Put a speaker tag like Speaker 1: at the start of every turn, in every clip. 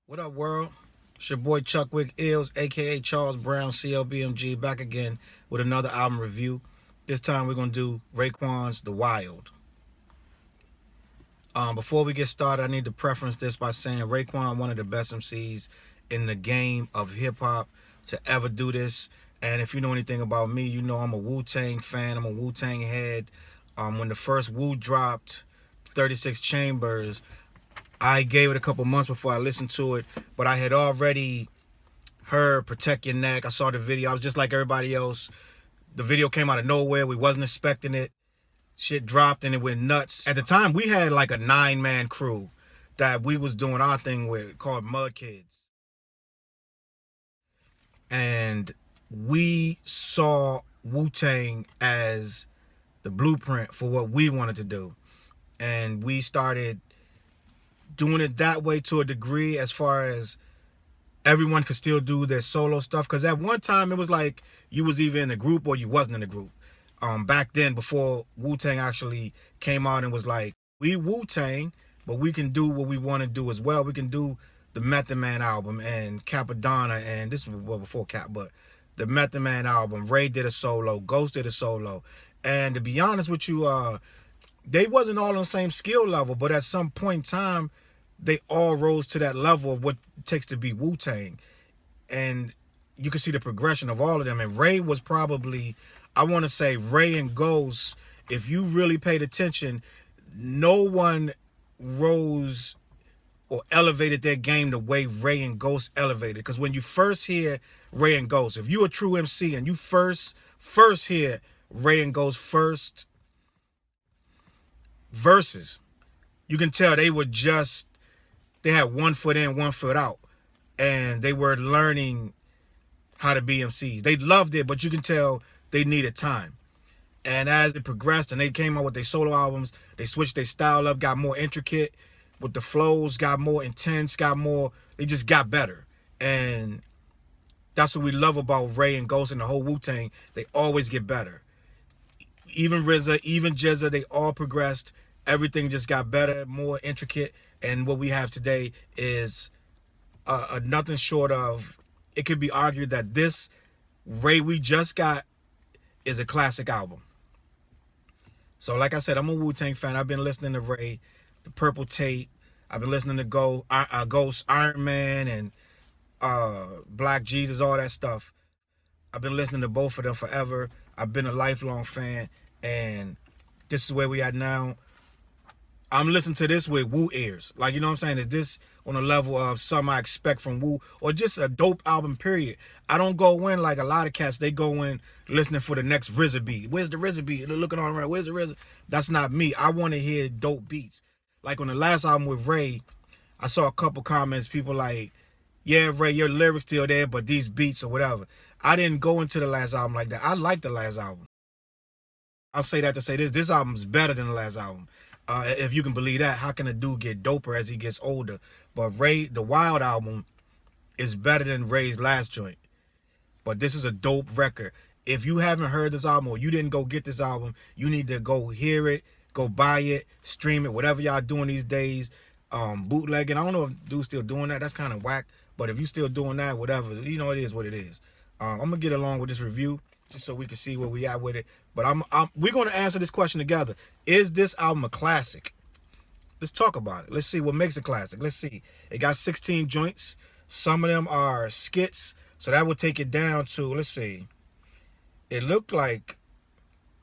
Speaker 1: What up, world? It's your boy Chuckwick Illz, aka Challz Brown, CLBMG, back again with another album review. This time we're gonna do Raekwon's The Wild. Before we get started, I need to preference this by saying Raekwon, one of the best MCs in the game of hip hop to ever do this. And if you know anything about me, you know I'm a Wu-Tang fan. I'm a Wu-Tang head. When the first Wu dropped, 36 Chambers, I gave it a couple months before I listened to it, but I had already heard Protect Your Neck. I saw the video. I was just like everybody else. The video came out of nowhere. We wasn't expecting it. Shit dropped and it went nuts. At the time, we had like a 9-man crew that we was doing our thing with called Mud Kids. And we saw Wu-Tang as the blueprint for what we wanted to do. And we started doing it that way to a degree, as far as everyone could still do their solo stuff. Because at one time it was like you was either in a group or you wasn't in a group. Back then, before Wu-Tang actually came out and was like, we Wu-Tang, but we can do what we want to do as well. We can do the Method Man album and Capadonna, and this was well before Cap, but the Method Man album. Ray did a solo, Ghost did a solo. And to be honest with you, they wasn't all on the same skill level, but at some point in time, they all rose to that level of what it takes to be Wu-Tang. And you can see the progression of all of them. And Ray was probably, I want to say Ray and Ghost, if you really paid attention, no one rose or elevated their game the way Ray and Ghost elevated. Because when you first hear Ray and Ghost, if you're a true MC and you first hear Ray and Ghost first verses, you can tell they were just, they had 1 foot in, 1 foot out. And they were learning how to be MCs. They loved it, but you can tell they needed time. And as it progressed and they came out with their solo albums, they switched their style up, got more intricate with the flows, got more intense, they just got better. And that's what we love about Ray and Ghost and the whole Wu-Tang. They always get better. Even RZA, even Jizza, they all progressed. Everything just got better, more intricate. And what we have today is nothing short of, it could be argued that this Ray we just got is a classic album. So like I said, I'm a Wu-Tang fan. I've been listening to Ray, the Purple Tape. I've been listening to Ghost, Iron Man, and Black Jesus, all that stuff. I've been listening to both of them forever. I've been a lifelong fan, and this is where we at now. I'm listening to this with Wu ears. Like, you know what I'm saying? Is this on a level of something I expect from Wu, or just a dope album, period? I don't go in like a lot of cats. They go in listening for the next RZA beat. Where's the RZA beat? They're looking all around. Where's the RZA? That's not me. I want to hear dope beats. Like on the last album with Ray, I saw a couple comments. People like, yeah, Ray, your lyrics still there, but these beats or whatever. I didn't go into the last album like that. I like the last album. I'll say that to say this. This album's better than the last album. If you can believe that. How can a dude get doper as he gets older? But Ray, the Wild album, is better than Ray's last joint. But this is a dope record. If you haven't heard this album, or you didn't go get this album, you need to go hear it, go buy it, stream it, whatever y'all doing these days. Bootlegging. I don't know if dude's still doing that. That's kind of whack. But if you still doing that, whatever, you know, it is what it is. I'm gonna get along with this review just so we can see where we at with it. But we're gonna answer this question together. Is this album a classic? Let's talk about it. Let's see what makes it classic. Let's see. It got 16 joints. Some of them are skits, so that would take it down to, let's see. It looked like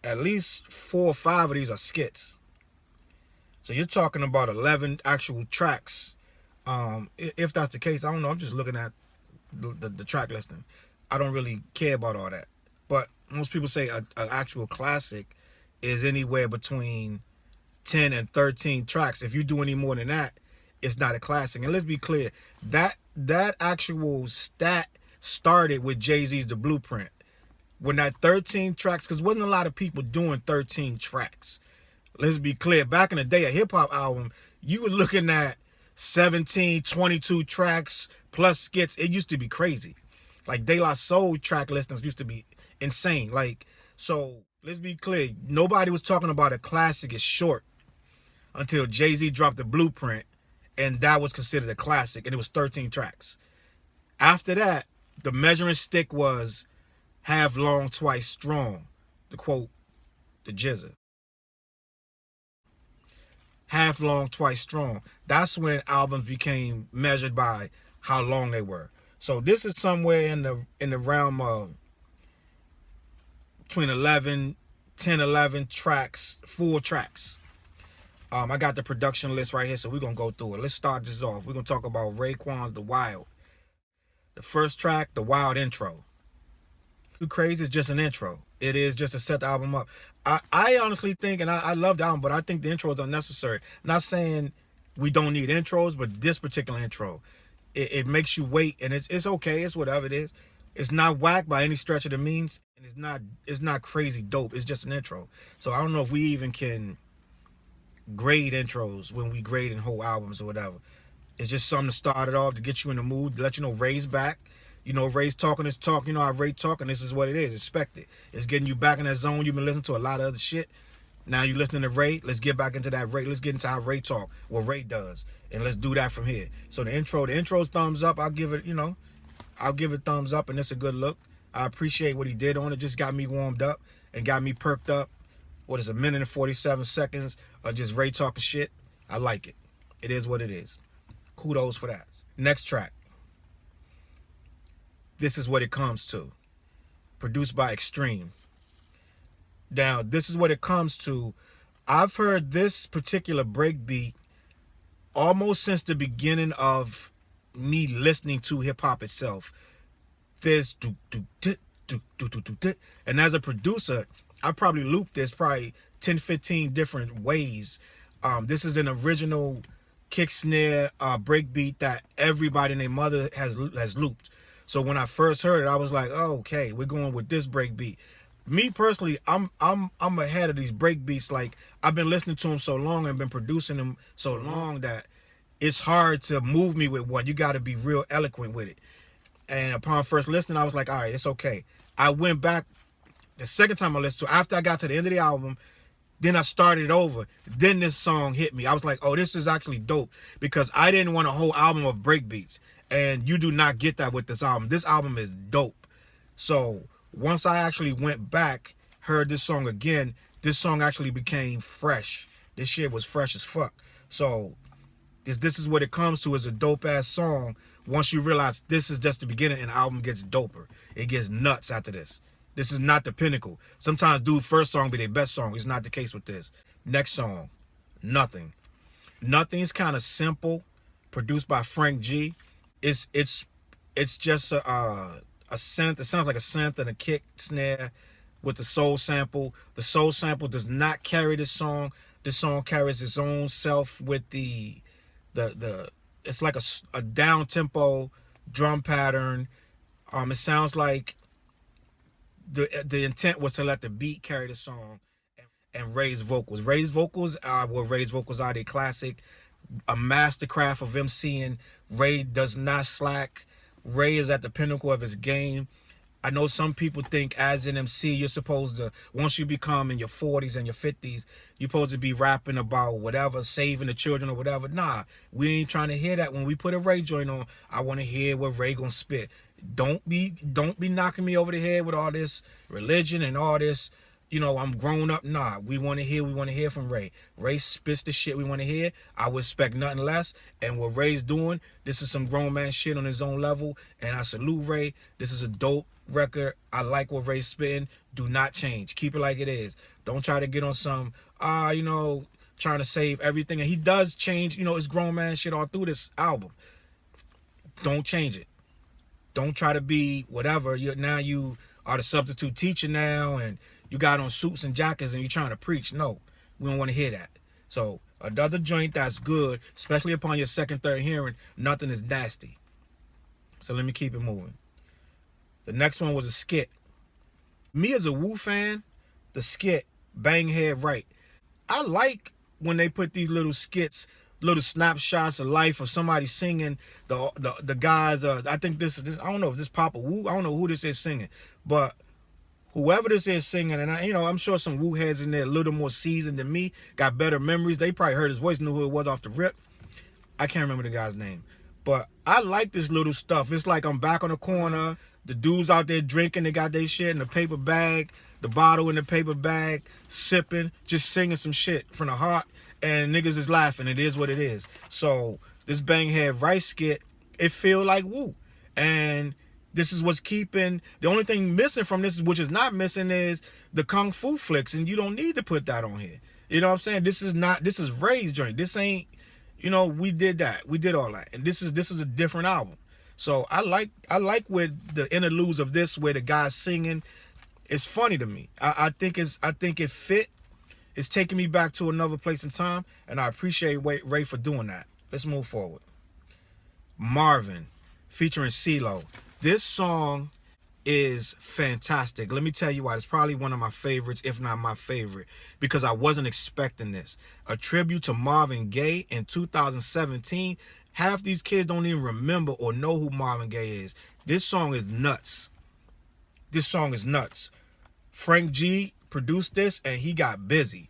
Speaker 1: at least 4 or 5 of these are skits. So you're talking about 11 actual tracks. If that's the case, I don't know. I'm just looking at the track listing. I don't really care about all that. But most people say an actual classic is anywhere between 10 and 13 tracks. If you do any more than that, it's not a classic. And let's be clear, that actual stat started with Jay-Z's The Blueprint. When that 13 tracks, because wasn't a lot of people doing 13 tracks. Let's be clear, back in the day, a hip-hop album, you were looking at 17, 22 tracks plus skits. It used to be crazy. Like De La Soul track listings used to be insane. Like, so let's be clear, nobody was talking about a classic is short until Jay-Z dropped The Blueprint and that was considered a classic, and it was 13 tracks. After that, the measuring stick was half long, twice strong, to quote the Jizza. Half long, twice strong. That's when albums became measured by how long they were. So this is somewhere in the realm of between 10, 11 tracks, full tracks. I got the production list right here, so we're going to go through it. Let's start this off. We're going to talk about Raekwon's The Wild. The first track, The Wild intro. Too Crazy is just an intro. It is just to set the album up. I honestly think, and I love the album, but I think the intro is unnecessary. Not saying we don't need intros, but this particular intro, it makes you wait, and it's okay. It's whatever it is. It's not whack by any stretch of the means, and it's not crazy dope. It's just an intro. So I don't know if we even can grade intros when we grade in whole albums or whatever. It's just something to start it off, to get you in the mood, to let you know Ray's back. You know, Ray's talking his talk. You know how Ray talking. This is what it is. Expect it. It's getting you back in that zone. You've been listening to a lot of other shit. Now you're listening to Ray. Let's get back into that Ray. Let's get into how Ray talk, what Ray does, and let's do that from here. So the intro's thumbs up. I'll give it, I'll give it thumbs up, and it's a good look. I appreciate what he did on it. Just got me warmed up and got me perked up. What is a minute and 47 seconds of just Ray talking shit? I like it. It is what it is. Kudos for that. Next track. This Is What It Comes To. Produced by Extreme. Now, this is what it comes to. I've heard this particular breakbeat almost since the beginning of me listening to hip-hop itself. This and as a producer, I probably looped this probably 10, 15 different ways. This is an original kick snare breakbeat that everybody and their mother has looped. So when I first heard it, I was like, oh, okay, we're going with this breakbeat. Me personally, I'm ahead of these breakbeats. Like, I've been listening to them so long and been producing them so long that it's hard to move me with one. You got to be real eloquent with it. And upon first listening, I was like, all right, it's okay. I went back the second time I listened to it, after I got to the end of the album, then I started over. Then this song hit me. I was like, oh, this is actually dope, because I didn't want a whole album of breakbeats. And you do not get that with this album. This album is dope. So once I actually went back, heard this song again, this song actually became fresh. This shit was fresh as fuck. So this is what it comes to, is a dope ass song. Once you realize this is just the beginning, and the album gets doper. It gets nuts after this. This is not the pinnacle. Sometimes dude first song be their best song. It's not the case with this. Next song, Nothing. Nothing's kind of simple, produced by Frank G. It's just a synth. It sounds like a synth and a kick snare with the soul sample. The soul sample does not carry this song. This song carries its own self with the it's like a down tempo drum pattern. It sounds like the intent was to let the beat carry the song and Ray's vocals. Ray's vocals are a classic, a mastercraft of MCing. Ray does not slack. Ray is at the pinnacle of his game. I know some people think as an MC, you're supposed to, once you become in your 40s and your 50s, you're supposed to be rapping about whatever, saving the children or whatever. Nah, we ain't trying to hear that. When we put a Ray joint on, I want to hear what Ray gonna spit. Don't be knocking me over the head with all this religion and all this, I'm grown up. Nah, we want to hear from Ray. Ray spits the shit we want to hear. I would expect nothing less. And what Ray's doing, this is some grown man shit on his own level. And I salute Ray. This is a dope record. I like what Ray's spitting. Do not change. Keep it like it is. Don't try to get on some, trying to save everything. And he does change, his grown man shit all through this album. Don't change it. Don't try to be whatever. Now you are the substitute teacher now, and you got on suits and jackets and you're trying to preach. No, we don't want to hear that. So another joint that's good, especially upon your second, third hearing, Nothing is nasty. So let me keep it moving. The next one was a skit. Me as a Wu fan, the skit, Bang Head Right. I like when they put these little skits, little snapshots of life of somebody singing. The guys, I think this, I don't know if this Papa Wu, I don't know who this is singing, but whoever this is singing, and I'm sure some Wu heads in there a little more seasoned than me, got better memories. They probably heard his voice, knew who it was off the rip. I can't remember the guy's name. But I like this little stuff. It's like I'm back on the corner. The dudes out there drinking. They got their shit in the paper bag. The bottle in the paper bag. Sipping. Just singing some shit from the heart. And niggas is laughing. It is what it is. So this Banghead Rice skit, it feel like woo. And this is what's keeping. The only thing missing from this, which is not missing, is the Kung Fu flicks. And you don't need to put that on here. You know what I'm saying? This is Ray's joint. This ain't, you know, we did that. We did all that. And this is a different album. So I like where the interludes of this, where the guy's singing. It's funny to me. I think it fit. It's taking me back to another place in time, and I appreciate Ray for doing that. Let's move forward. Marvin, featuring CeeLo. This song is fantastic. Let me tell you why. It's probably one of my favorites, if not my favorite, because I wasn't expecting this. A tribute to Marvin Gaye in 2017. Half these kids don't even remember or know who Marvin Gaye is. This song is nuts. This song is nuts. Frank G produced this, and he got busy.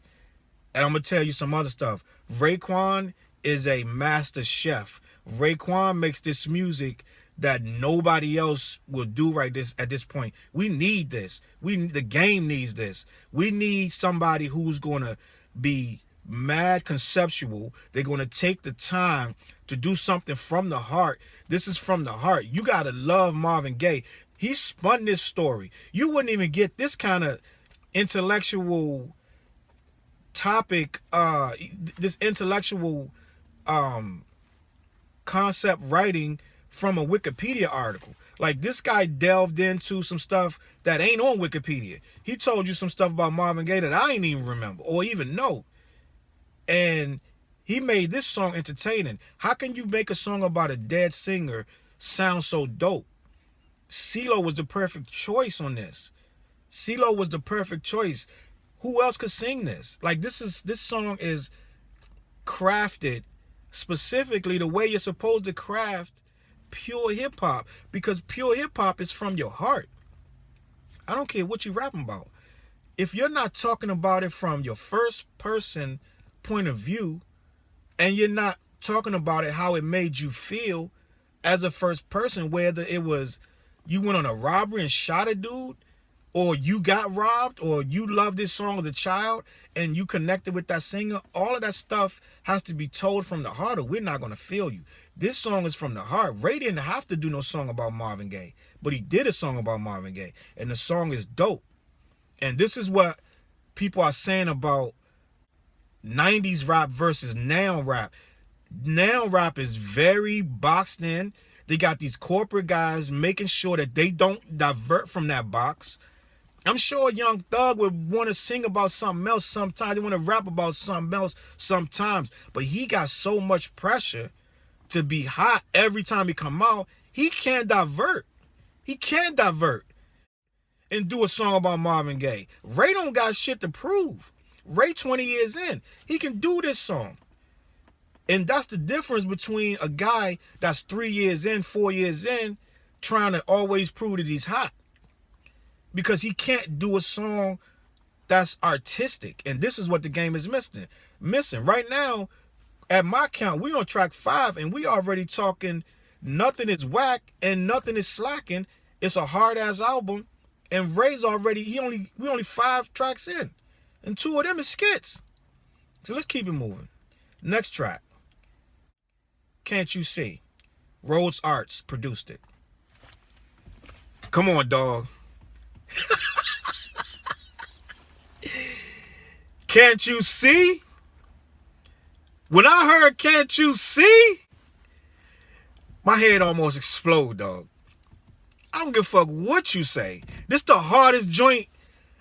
Speaker 1: And I'm going to tell you some other stuff. Raekwon is a master chef. Raekwon makes this music that nobody else will do at this point. We need this. The game needs this. We need somebody who's going to be mad conceptual. They're going to take the time to do something from the heart. This is from the heart. You got to love Marvin Gaye. He spun this story. You wouldn't even get this kind of intellectual topic, this intellectual concept writing from a Wikipedia article. Like, this guy delved into some stuff that ain't on Wikipedia. He told you some stuff about Marvin Gaye that I ain't even remember or even know. And he made this song entertaining. How can you make a song about a dead singer sound so dope? CeeLo was the perfect choice on this. CeeLo was the perfect choice. Who else could sing this? Like, this song is crafted specifically the way you're supposed to craft pure hip-hop, because pure hip-hop is from your heart. I don't care what you're rapping about. If you're not talking about it from your first person point of view, and you're not talking about it how it made you feel as a first person, whether it was you went on a robbery and shot a dude, or you got robbed, or you loved this song as a child and you connected with that singer, all of that stuff has to be told from the heart, or we're not going to feel you. This song is from the heart. Ray didn't have to do no song about Marvin Gaye, but he did a song about Marvin Gaye, and the song is dope. And this is what people are saying about 90s rap versus now rap. Now rap is very boxed in. They got these corporate guys making sure that they don't divert from that box. I'm sure Young Thug would want to sing about something else sometimes. They want to rap about something else sometimes. But he got so much pressure to be hot every time he come out. He can't divert. He can't divert and do a song about Marvin Gaye. Ray don't got shit to prove. Ray 20 years in. He can do this song. And that's the difference between a guy that's 3 years in, 4 years in, trying to always prove that he's hot. Because he can't do a song that's artistic. And this is what the game is missing. Right now, at my count, we on track 5, and we already talking nothing is whack and nothing is slacking. It's a hard-ass album. And Ray's already, we only 5 tracks in. And 2 of them is skits. So let's keep it moving. Next track. Can't You See? Rhodes Arts produced it. Come on, dog. Can't you see? When I heard Can't You See, my head almost exploded, dog. I don't give a fuck what you say. This the hardest joint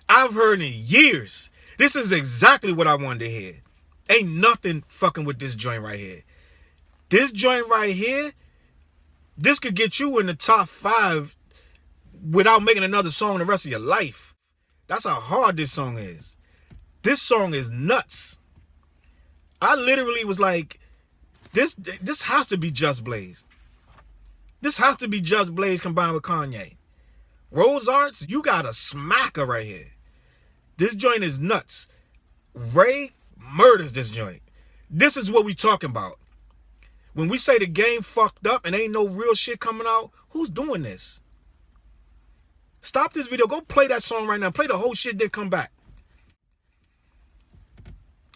Speaker 1: I've heard in years. This is exactly what I wanted to hear. Ain't nothing fucking with this joint right here. This joint right here, this could get you in the top 5 without making another song the rest of your life. That's how hard this song is. This song is nuts. I literally was like, this has to be Just Blaze. This has to be Just Blaze combined with Kanye. Rhodes Arts, you got a smacker right here. This joint is nuts. Ray murders this joint. This is what we talking about. When we say the game fucked up and ain't no real shit coming out, who's doing this? Stop this video. Go play that song right now. Play the whole shit, then come back.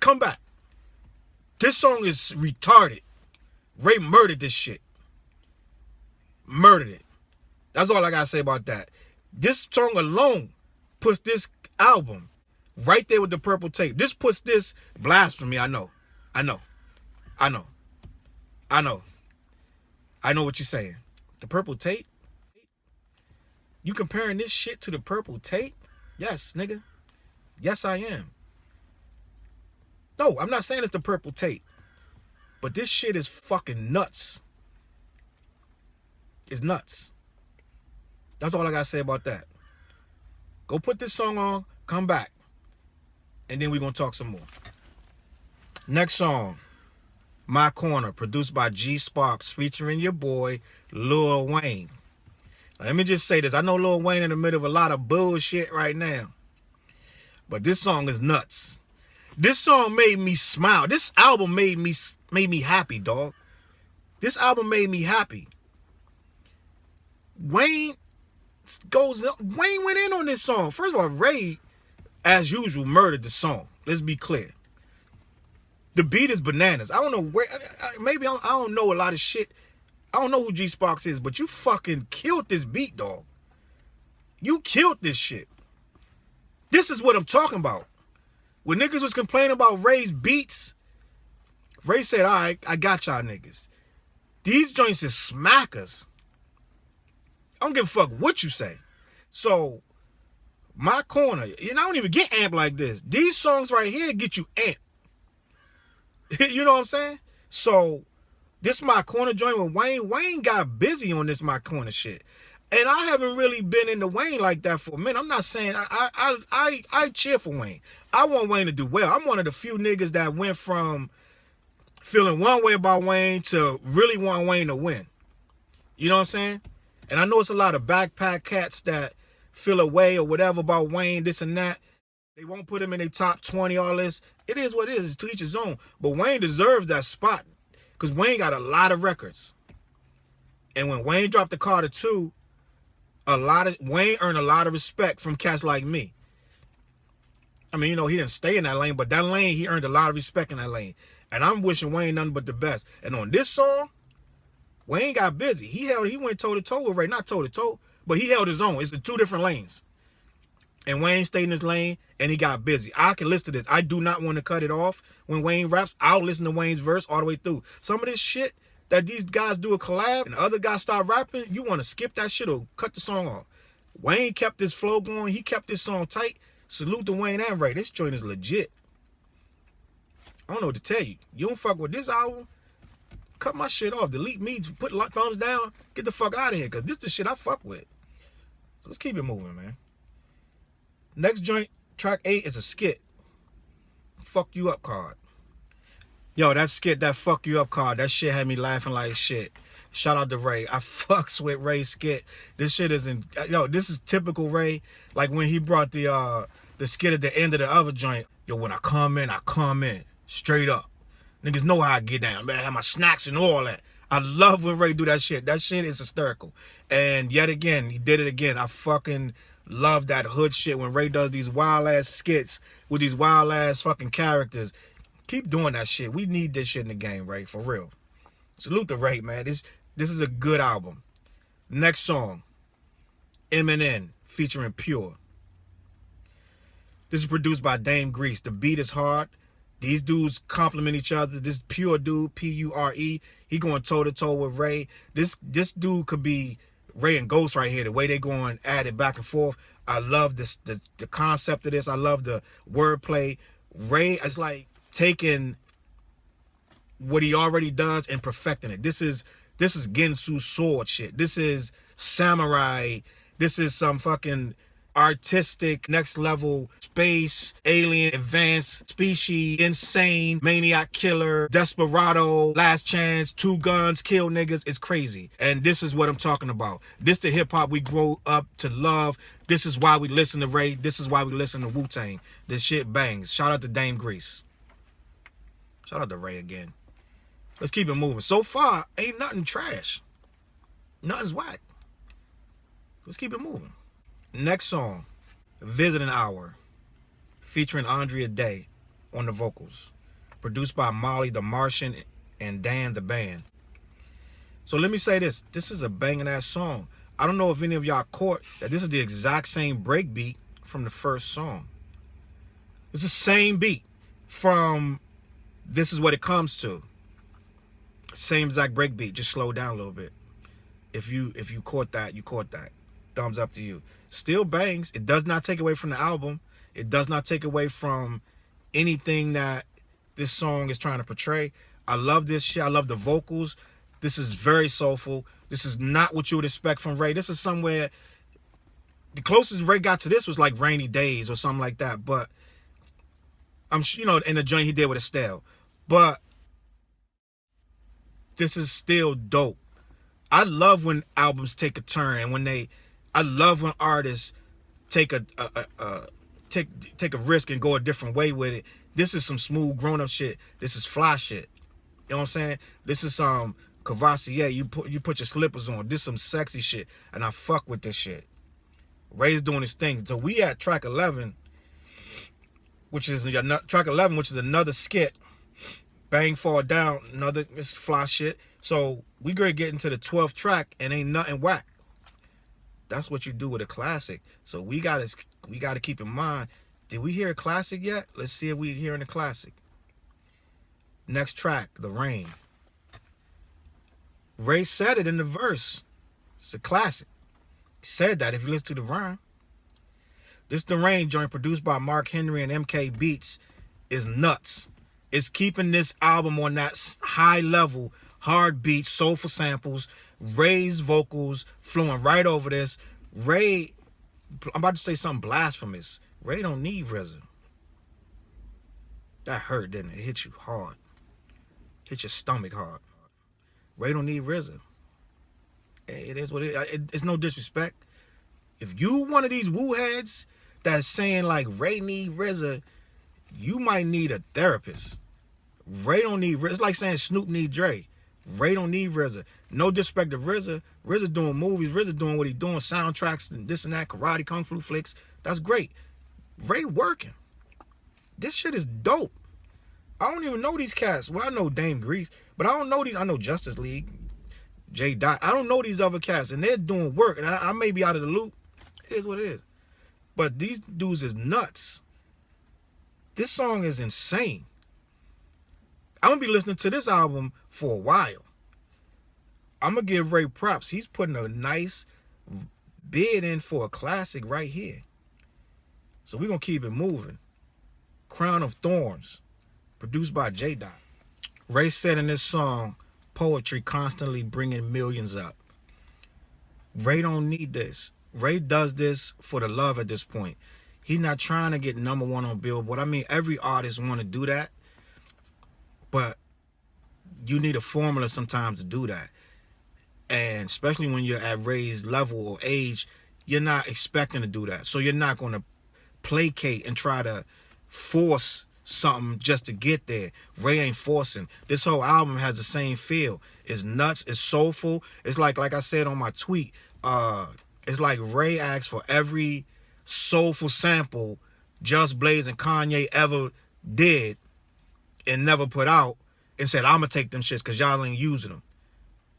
Speaker 1: Come back. This song is retarded. Ray murdered this shit. Murdered it. That's all I gotta say about that. This song alone puts this album right there with the purple tape. This puts this blasphemy. I know what you're saying. The purple tape? You comparing this shit to the purple tape? Yes, nigga. Yes, I am. No, I'm not saying it's the purple tape. But this shit is fucking nuts. It's nuts. That's all I gotta say about that. Go put this song on, come back. And then we're gonna talk some more. Next song. My Corner, produced by G Sparks, featuring your boy, Lil Wayne. Now, let me just say this. I know Lil Wayne in the middle of a lot of bullshit right now. But this song is nuts. This song made me smile. This album made me happy, dog. This album made me happy. Wayne went in on this song. First of all, Ray, as usual, murdered the song. Let's be clear. The beat is bananas. I don't know where, maybe I don't know a lot of shit. I don't know who G Sparks is, but you fucking killed this beat, dog. You killed this shit. This is what I'm talking about. When niggas was complaining about Ray's beats, Ray said, all right, I got y'all niggas. These joints is smackers. I don't give a fuck what you say. So, My Corner, I don't even get amped like this. These songs right here get you amped. You know what I'm saying? So, this My Corner joint with Wayne. Wayne got busy on this My Corner shit. And I haven't really been into Wayne like that for a minute. I'm not saying I cheer for Wayne. I want Wayne to do well. I'm one of the few niggas that went from feeling one way about Wayne to really want Wayne to win. You know what I'm saying? And I know it's a lot of backpack cats that feel a way or whatever about Wayne, this and that. They won't put him in their top 20, all this. It is what it is. It's to each his own. But Wayne deserves that spot because Wayne got a lot of records. And when Wayne dropped the Carter 2, Wayne earned a lot of respect from cats like me. I mean, he didn't stay in that lane, but that lane, he earned a lot of respect in that lane. And I'm wishing Wayne nothing but the best. And on this song, Wayne got busy. He went toe-to-toe with Ray. Not toe-to-toe, but he held his own. It's the two different lanes. And Wayne stayed in his lane, and he got busy. I can listen to this. I do not want to cut it off. When Wayne raps, I'll listen to Wayne's verse all the way through. Some of this shit that these guys do a collab, and the other guys start rapping, you want to skip that shit or cut the song off. Wayne kept his flow going. He kept this song tight. Salute to Wayne and Ray. This joint is legit. I don't know what to tell you. You don't fuck with this album, cut my shit off. Delete me. Put thumbs down. Get the fuck out of here, because this is the shit I fuck with. So let's keep it moving, man. Next joint, track 8, is a skit. Fuck You Up card. Yo, that skit, that Fuck You Up card, that shit had me laughing like shit. Shout out to Ray. I fucks with Ray's skit. This shit isn't, this is typical Ray. Like when he brought the skit at the end of the other joint. Yo, when I come in, straight up. Niggas know how I get down. Man, I have my snacks and all that. I love when Ray do that shit. That shit is hysterical. And yet again, he did it again. I fucking love that hood shit when Ray does these wild ass skits with these wild ass fucking characters. Keep doing that shit. We need this shit in the game, Ray, for real. Salute to Ray, man. This is a good album. Next song, Eminem featuring Pure. This is produced by Dame Grease. The beat is hard. These dudes complement each other. This Pure dude, P-U-R-E, he going toe-to-toe with Ray. This dude could be Ray and Ghost right here. The way they going at it back and forth. I love this, the concept of this. I love the wordplay. Ray is like taking what he already does and perfecting it. This is Gensu sword shit. This is samurai. This is some fucking artistic, next level, space, alien, advanced, species, insane, maniac killer, desperado, last chance, two guns, kill niggas. It's crazy. And this is what I'm talking about. This the hip hop we grow up to love. This is why we listen to Ray. This is why we listen to Wu-Tang. This shit bangs. Shout out to Dame Grease. Shout out to Ray again. Let's keep it moving. So far, ain't nothing trash. Nothing's whack. Let's keep it moving. Next song, Visiting Hour, featuring Andrea Day on the vocals. Produced by Molly the Martian and Dan the Band. So let me say this. This is a banging ass song. I don't know if any of y'all caught that this is the exact same break beat from the first song. It's the same beat from This Is What It Comes To. Same exact break beat, just slow down a little bit. If you caught that, you caught that. Thumbs up to you. Still bangs. It does not take away from the album. It does not take away from anything that this song is trying to portray. I love this shit. I love the vocals. This is very soulful. This is not what you would expect from Ray. This is somewhere, the closest Ray got to this was like Rainy Days or something like that. But I'm sure, you know, in the joint he did with Estelle. But this is still dope. I love when albums take a turn, and I love when artists take a risk and go a different way with it. This is some smooth grown-up shit. This is fly shit. You know what I'm saying? This is some Cavassier. You put your slippers on. This is some sexy shit, and I fuck with this shit. Ray's doing his thing. So we at track 11, which is another skit. Bang Fall Down, another fly shit. So we gonna get into the 12th track and ain't nothing whack. That's what you do with a classic. So we gotta keep in mind, did we hear a classic yet? Let's see if we're hearing a classic. Next track, The Rain. Ray said it in the verse. It's a classic. He said that if you listen to the rhyme. This The Rain joint, produced by Mark Henry and MK Beats, is nuts. It's keeping this album on that high level, hard beats, soulful samples, Ray's vocals flowing right over this. Ray, I'm about to say something blasphemous. Ray don't need RZA. That hurt, didn't it? It hit you hard. Hit your stomach hard. Ray don't need RZA. It is what it is. It's no disrespect. If you one of these woo heads that's saying like Ray need RZA, you might need a therapist. Ray don't need RZA. It's like saying Snoop need Dre. Ray don't need RZA. No disrespect to RZA. RZA doing movies. RZA doing what he doing, soundtracks and this and that, karate, kung fu flicks. That's great. Ray working. This shit is dope. I don't even know these cats. Well, I know Dame Grease, but I don't know these. I know Justice League, J. Dot. I don't know these other cats, and they're doing work. And I may be out of the loop. It is what it is. But these dudes is nuts. This song is insane. I'm going to be listening to this album for a while. I'm going to give Ray props. He's putting a nice bid in for a classic right here. So we're going to keep it moving. Crown of Thorns, produced by J. Dot. Ray said in this song, poetry constantly bringing millions up. Ray don't need this. Ray does this for the love at this point. He's not trying to get #1 on Billboard. I mean, every artist want to do that. But you need a formula sometimes to do that. And especially when you're at Ray's level or age, you're not expecting to do that. So you're not going to placate and try to force something just to get there. Ray ain't forcing. This whole album has the same feel. It's nuts. It's soulful. It's like I said on my tweet, it's like Ray asked for every soulful sample Just Blaze and Kanye ever did and never put out, and said, I'm going to take them shits because y'all ain't using them.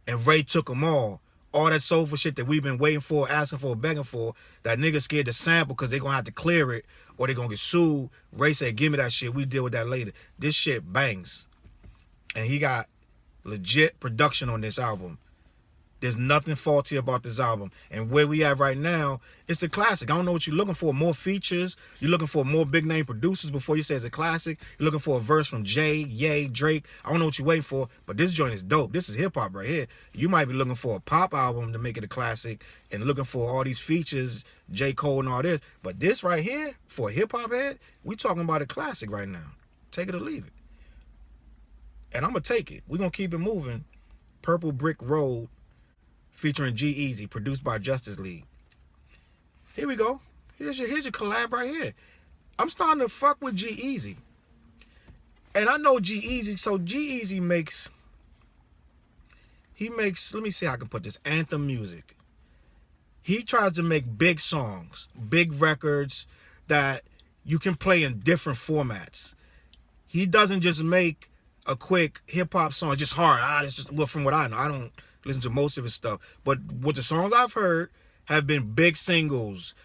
Speaker 1: And Ray took them all. All that soulful shit that we've been waiting for, asking for, begging for, that nigga scared to sample because they're going to have to clear it or they're going to get sued. Ray said, give me that shit. We deal with that later. This shit bangs. And he got legit production on this album. There's nothing faulty about this album. And where we at right now, it's a classic. I don't know what you're looking for. More features. You're looking for more big name producers before you say it's a classic. You're looking for a verse from Jay, Ye, Drake. I don't know what you're waiting for, but this joint is dope. This is hip hop right here. You might be looking for a pop album to make it a classic and looking for all these features, J. Cole and all this. But this right here, for a hip hop head, we talking about a classic right now. Take it or leave it. And I'm going to take it. We're going to keep it moving. Purple Brick Road, featuring G-Eazy, produced by Justice League. Here we go. Here's your collab right here. I'm starting to fuck with G-Eazy. And I know G-Eazy, so G-Eazy makes He makes, let me see how I can put this, anthem music. He tries to make big songs, big records that you can play in different formats. He doesn't just make a quick hip-hop song. It's just hard. It's just, well, from what I know, I don't listen to most of his stuff. But what the songs I've heard have been big singles,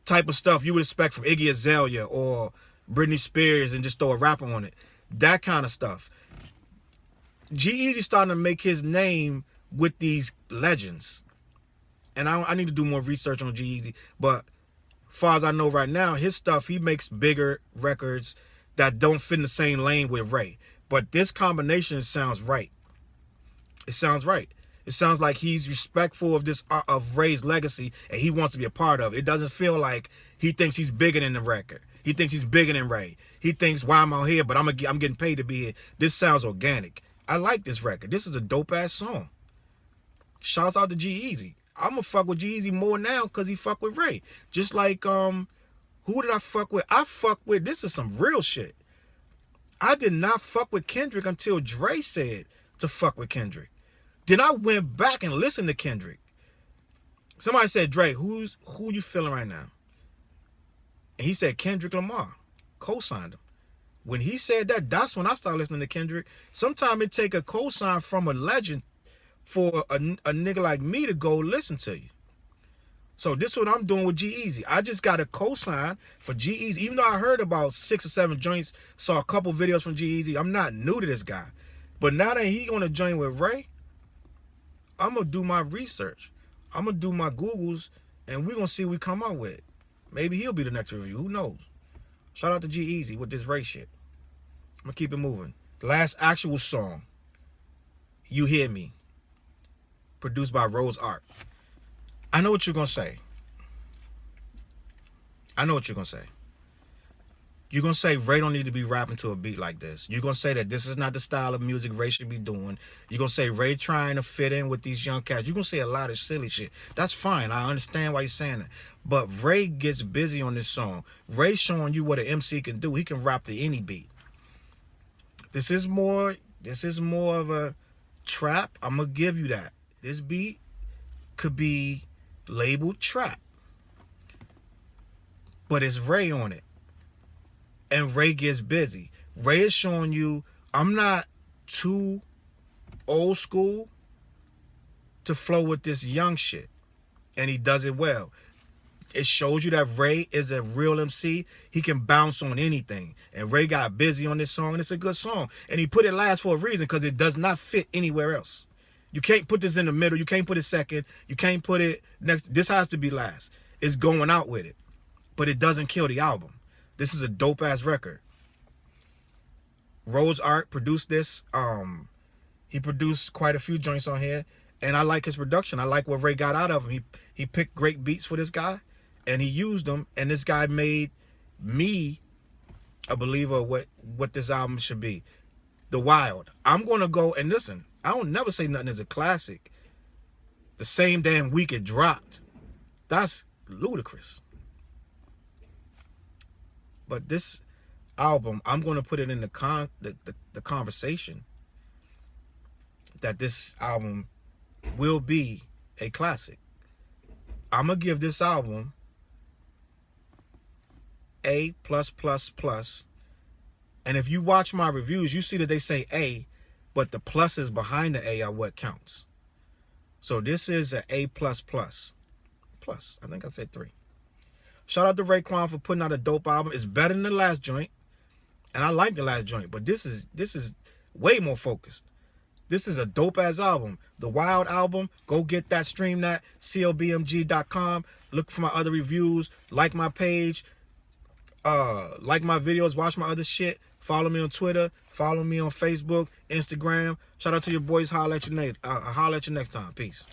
Speaker 1: type of stuff you would expect from Iggy Azalea or Britney Spears and just throw a rapper on it. That kind of stuff. G-Eazy's starting to make his name with these legends. And I need to do more research on G-Eazy. But as far as I know right now, his stuff, he makes bigger records that don't fit in the same lane with Ray. But this combination sounds right. It sounds right. It sounds like he's respectful of this of Ray's legacy and he wants to be a part of it. It doesn't feel like he thinks he's bigger than the record. He thinks he's bigger than Ray. He thinks, why am I here? But I'm getting paid to be here. This sounds organic. I like this record. This is a dope ass song. Shouts out to G-Eazy. I'm gonna fuck with G-Eazy more now because he fuck with Ray. Just like who did I fuck with? I fuck with, this is some real shit. I did not fuck with Kendrick until Dre said to fuck with Kendrick. Then I went back and listened to Kendrick. Somebody said, Dre, who you feeling right now? And he said Kendrick Lamar. Co-signed him. When he said that, that's when I started listening to Kendrick. Sometimes it take a co-sign from a legend for a nigga like me to go listen to you. So this is what I'm doing with G-Eazy. I just got a co-sign for G-Eazy. Even though I heard about 6 or 7 joints, saw a couple videos from G-Eazy, I'm not new to this guy. But now that he gonna join with Ray, I'm gonna do my research. I'm gonna do my Googles, and we're gonna see what we come up with. Maybe he'll be the next review. Who knows? Shout out to G-Eazy with this Ray shit. I'm gonna keep it moving. The last actual song, You Hear Me, produced by Rose Art. I know what you're gonna say. I know what you're gonna say. You're gonna say Ray don't need to be rapping to a beat like this. You're gonna say that this is not the style of music Ray should be doing. You're gonna say Ray trying to fit in with these young cats. You're gonna say a lot of silly shit. That's fine. I understand why you're saying that. But Ray gets busy on this song. Ray showing you what an MC can do. He can rap to any beat. This is more of a trap. I'm gonna give you that. This beat could be labeled trap. But it's Ray on it. And Ray gets busy. Ray is showing you, I'm not too old school to flow with this young shit. And he does it well. It shows you that Ray is a real MC. He can bounce on anything. And Ray got busy on this song, and it's a good song. And he put it last for a reason, because it does not fit anywhere else. You can't put this in the middle. You can't put it second. You can't put it next. This has to be last. It's going out with it. But it doesn't kill the album. This is a dope-ass record. Rose Art produced this. He produced quite a few joints on here. And I like his production. I like what Ray got out of him. He picked great beats for this guy. And he used them. And this guy made me a believer of what this album should be. The Wild. I'm going to go and listen. I don't never say nothing is a classic. The same damn week it dropped. That's ludicrous. But this album, I'm going to put it in the conversation that this album will be a classic. I'm going to give this album A+++. And if you watch my reviews, you see that they say A, but the pluses behind the A are what counts. So this is an A++. Plus. I think I said 3. Shout out to Raekwon for putting out a dope album. It's better than the last joint. And I like the last joint, but this is way more focused. This is a dope ass album. The Wild album. Go get that, stream that. CLBMG.com. Look for my other reviews. Like my page. Like my videos. Watch my other shit. Follow me on Twitter. Follow me on Facebook, Instagram. Shout out to your boys. Holla at you next time. Peace.